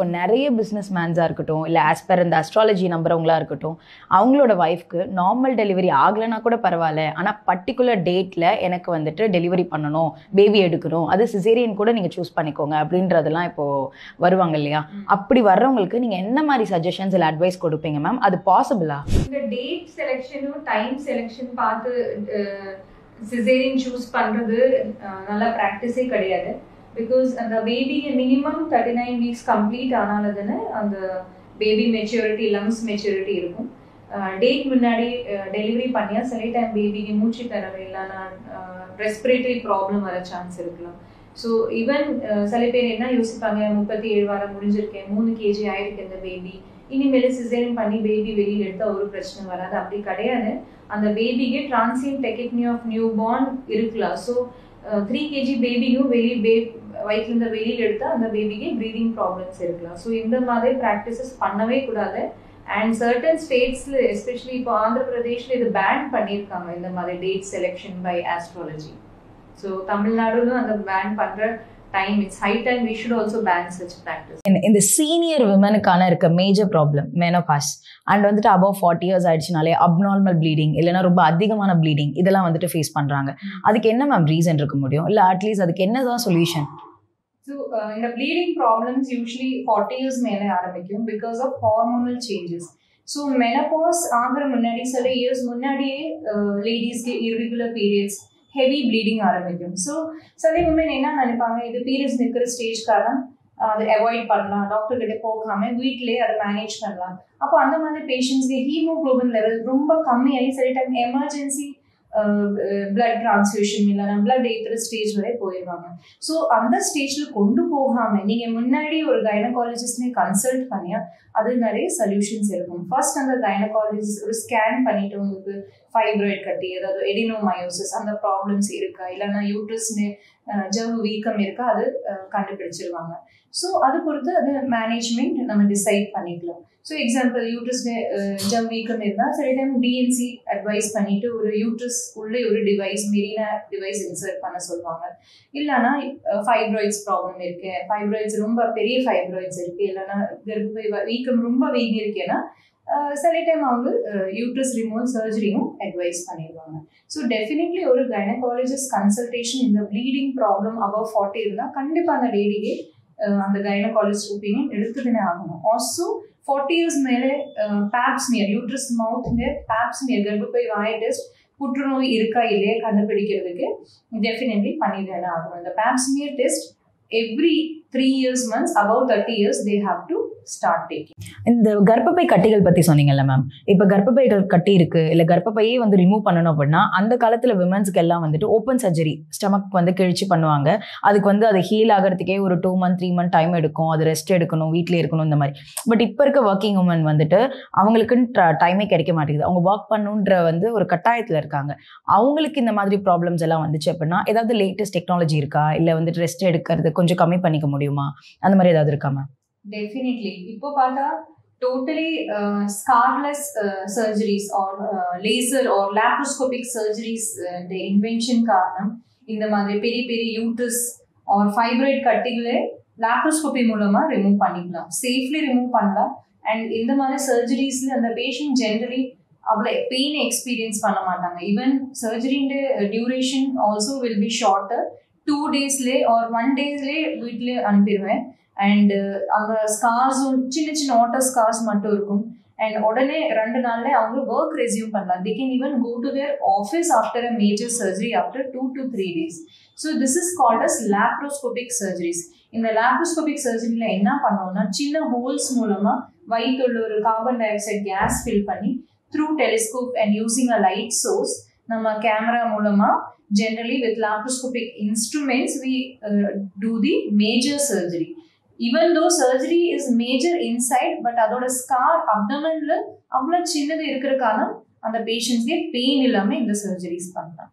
இப்போ நிறைய பிஸ்னஸ் மேன்ஸாக இருக்கட்டும், இல்லை ஆஸ் பர் இந்த அஸ்ட்ராலஜி நம்புறவங்களா இருக்கட்டும், அவங்களோட ஒய்ஃப்க்கு நார்மல் டெலிவரி ஆகலைன்னா கூட பரவாயில்ல, ஆனால் பர்டிகுலர் டேட்டில் எனக்கு வந்துட்டு டெலிவரி பண்ணணும், பேபி எடுக்கணும், அது சிசேரியன் கூட நீங்கள் சூஸ் பண்ணிக்கோங்க அப்படின்றதெல்லாம் இப்போது வருவாங்க இல்லையா? அப்படி வர்றவங்களுக்கு நீங்கள் என்ன மாதிரி சஜஷன்ஸ் இல்லை அட்வைஸ் கொடுப்பீங்க மேம்? அது பாசிபிளா? இந்த டேட் செலெக்ஷனும் டைம் செலெக்ஷன் பார்த்து சிசேரியன் சூஸ் பண்ணுறது நல்லா ப்ராக்டிஸே கிடையாது. பிகாஸ் அந்த பேபிக்கு மினிமம் 39 வீக்ஸ் கம்ப்ளீட் ஆனால தானே அந்த பேபி மெச்சூரிட்டி, லங்ஸ் மெச்சூரிட்டி இருக்கும். டேட் முன்னாடி டெலிவரி பண்ணியா சில டைம் பேபிக்கு மூச்சு திணறல் இல்லைன்னா ரெஸ்பிரேட்டரி ப்ராப்ளம் வர சான்ஸ் இருக்கலாம். ஸோ ஈவன் சில பேர் என்ன யோசிப்பாங்க, 37 வாரம் முடிஞ்சிருக்கேன், 3 kg ஆயிருக்கு இந்த பேபி, இனிமேல் சிசேரியன் பண்ணி பேபி வெளியில் எடுத்தால் ஒரு பிரச்சனை வராது. அப்படி கிடையாது. அந்த பேபிக்கு டிரான்சியன்ட் டெக்கிட்னி ஆஃப் நியூ பார்ன் இருக்கலாம். ஸோ 3 kg பேபியும் வயிற்றுலேருந்து வெளியில் எடுத்தால் அந்த பேபிக்கு ப்ரீதிங் ப்ராப்ளம்ஸ் இருக்கலாம். ஸோ இந்த மாதிரி ப்ராக்டிசஸ் பண்ணவே கூடாது. அண்ட் சர்டன் ஸ்டேட்ஸில், எஸ்பெஷலி இப்போ ஆந்திர பிரதேஷில் இது பேன் பண்ணியிருக்காங்க இந்த மாதிரி date selection by astrology. So தமிழ்நாடுலும் அந்த பேன் பண்ணுற time, it's high time we should also ban such practice. In the senior women-க்கான இருக்க மேஜர் ப்ராப்ளம் மெனோபாஸ் அண்ட் வந்துட்டு above 40 years ஆயிடுச்சுனாலே அப்நார்மல் ப்ளீடிங் இல்லைன்னா ரொம்ப அதிகமான ப்ளீடிங் இதெல்லாம் வந்துட்டு ஃபேஸ் பண்ணுறாங்க. அதுக்கு என்ன மேம் ரீசன் இருக்க முடியும், இல்லை அட்லீஸ்ட் அதுக்கு என்னதான் சொல்யூஷன்? ஸோ இந்த ப்ளீடிங் ப்ராப்ளம்ஸ் யூஸ்வலி 40 years மேலே ஆரம்பிக்கும் because of hormonal changes. So menopause ஆகிற முன்னாடி சில இயர்ஸ் முன்னாடியே லேடிஸ்க்கு இர்ரெகுலர் பீரியட்ஸ், ஹெவி ப்ளீடிங் ஆரம்பிக்கும். ஸோ சில உமன் என்ன நினைப்பாங்க, இது பீரியட்ஸ் நிற்கிற ஸ்டேஜ்க்காக அதை அவாய்ட் பண்ணலாம், டாக்டர் கிட்ட போகாமல் வீட்டிலேயே அதை மேனேஜ் பண்ணலாம். அப்போ அந்த மாதிரி பேஷண்ட்ஸ்க்கு ஹீமோக்ளோபின் லெவல் ரொம்ப கம்மியாகி சில டைம் எமர்ஜென்சி பிளட் டிரான்ஸ்ஃபியூஷன் இல்லைன்னா பிளட் ஏற்றுற ஸ்டேஜ் வரை போயிடுவாங்க. ஸோ அந்த ஸ்டேஜில் கொண்டு போகாமல் நீங்கள் முன்னாடி ஒரு கைனகாலஜிஸ்ட்னே கன்சல்ட் பண்ணியா அது நிறைய சொல்யூஷன்ஸ் இருக்கும். ஃபர்ஸ்ட் அந்த கைனகாலஜிஸ்ட் ஒரு ஸ்கேன் பண்ணிட்டு உங்களுக்கு ஃபைப்ராய்ட் கட்டி, அதாவது எடினோமயோசிஸ் அந்த ப்ராப்ளம்ஸ் இருக்கா, இல்லைன்னா யூட்ரஸ்னு ஜவ் வீக்கம் இருக்கா, அது கண்டுபிடிச்சிருவாங்க. ஸோ அது பொறுத்து அது மேனேஜ்மெண்ட் நம்ம டிசைட் பண்ணிக்கலாம். ஸோ எக்ஸாம்பிள் யூட்ரஸ்னு ஜவ் வீக்கம் இருந்தால் சில டைம் டிஎன்சி அட்வைஸ் பண்ணிட்டு ஒரு யூட்ரஸ் உள்ளே ஒரு டிவைஸ், மெரினா டிவைஸ் இன்சர்ட் பண்ண சொல்லுவாங்க. இல்லைன்னா ஃபைப்ராய்ட்ஸ் ப்ராப்ளம் இருக்கு, ஃபைப்ராய்ட்ஸ் ரொம்ப பெரிய ஃபைப்ராய்ட்ஸ் இருக்கு, இல்லைன்னா கர்ப்பப்பை வீக்கம் ரொம்ப வீங்கி இருக்கேன்னா சில டைம் அவங்க யூட்ரஸ் ரிமூவல் சர்ஜரியும் அட்வைஸ் பண்ணிடுவாங்க. ஸோ டெஃபினெட்லி ஒரு கைனகாலஜிஸ்ட் கன்சல்டேஷன் இந்த ப்ளீடிங் ப்ராப்ளம் அபவ் 40 இருந்தால் கண்டிப்பாக அந்த லேடிக்கு அந்த கைனகாலஜிஸ்ட் ஒப்பீனியன் எடுத்துக்கினே ஆகணும். ஆல்சோ 40 years மேலே பேப்ஸ்மியர், யூட்ரஸ் மவுத்ல பேப்ஸ்மியர், கர்ப்பப்பை வாய் டெஸ்ட், புற்றுநோய் இருக்கா இல்லையா கண்டுபிடிக்கிறதுக்கு டெஃபினெட்லி பண்ணிதானே ஆகணும். இந்த Pap smear test every 3 years once, above 30 years they have to start taking. இந்த கர்ப்பப்பை கட்டிகள் பற்றி சொன்னீங்கல்ல மேம், இப்போ கர்ப்பப்பைகள் கட்டி இருக்கு இல்லை கர்ப்பப்பையே வந்து ரிமூவ் பண்ணணும் அப்படின்னா அந்த காலத்தில் விமன்ஸ்க்கு எல்லாம் வந்துட்டு ஓப்பன் சர்ஜரி ஸ்டமக் வந்து கிழிச்சு பண்ணுவாங்க. அதுக்கு வந்து அது ஹீல் ஆகிறதுக்கே ஒரு 2 month 3 month டைம் எடுக்கும், அது ரெஸ்ட் எடுக்கணும், வீட்டிலே இருக்கணும் இந்த மாதிரி. பட் இப்போ இருக்க ஒர்க்கிங் உமன் வந்துட்டு அவங்களுக்குன்னு டைமே கிடைக்க மாட்டேங்குது, அவங்க ஒர்க் பண்ணுன்ற வந்து ஒரு கட்டாயத்தில் இருக்காங்க. அவங்களுக்கு இந்த மாதிரி ப்ராப்ளம்ஸ் எல்லாம் வந்துச்சு அப்படின்னா ஏதாவது லேட்டஸ்ட் டெக்னாலஜி இருக்கா, இல்லை வந்துட்டு ரெஸ்ட் எடுக்கிறது கொஞ்சம் கம்மி பண்ணிக்க முடியுமா, அந்த மாதிரி ஏதாவது இருக்கா மேம்? டெஃபினெட்லி இப்போ பார்த்தா totally scarless surgeries or laser or laparoscopic surgeries இந்த இன்வென்ஷன் காரணம் இந்த மாதிரி பெரிய பெரிய யூட்ரஸ் ஆர் ஃபைப்ராய்ட் கட்டிகளை லேப்ரோஸ்கோபி மூலமாக ரிமூவ் பண்ணிக்கலாம், சேஃப்லி ரிமூவ் பண்ணலாம். அண்ட் இந்த மாதிரி சர்ஜரிஸில் அந்த பேஷண்ட் ஜென்ரலி அவ்வளோ பெயின் எக்ஸ்பீரியன்ஸ் பண்ண மாட்டாங்க. ஈவன் சர்ஜரியோட duration also will be shorter. 2 daysலேயே ஆர் 1 daysலேயே வீட்டிலே அனுப்பிடுவேன். அண்ட் அந்த ஸ்கார்ஸும் சின்ன சின்ன வாட்டர் ஸ்கார்ஸ் மட்டும் இருக்கும். அண்ட் உடனே 2 நாள்ல அவங்க ஒர்க் ரெஸ்யூம் பண்ணலாம். They can even go to their office after a major surgery after 2 to 3 days. So this is called as laparoscopic surgeries. இந்த லேப்ரோஸ்கோபிக் சர்ஜரியில் என்ன பண்ணுவோம்னா சின்ன ஹோல்ஸ் மூலமாக வயிற்றுள்ள ஒரு carbon dioxide gas fill பண்ணி through telescope and using a light source நம்ம கேமரா மூலமாக generally with laparoscopic instruments we do the major surgery. Even though surgery is major inside, but அதோட scar abdomenல அவ்வளோ சின்னது இருக்கிற காரணம் அந்த பேஷண்ட்ஸ்க்கு பெயின் இல்லாமல் இந்த சர்ஜரிஸ் பண்ணலாம்.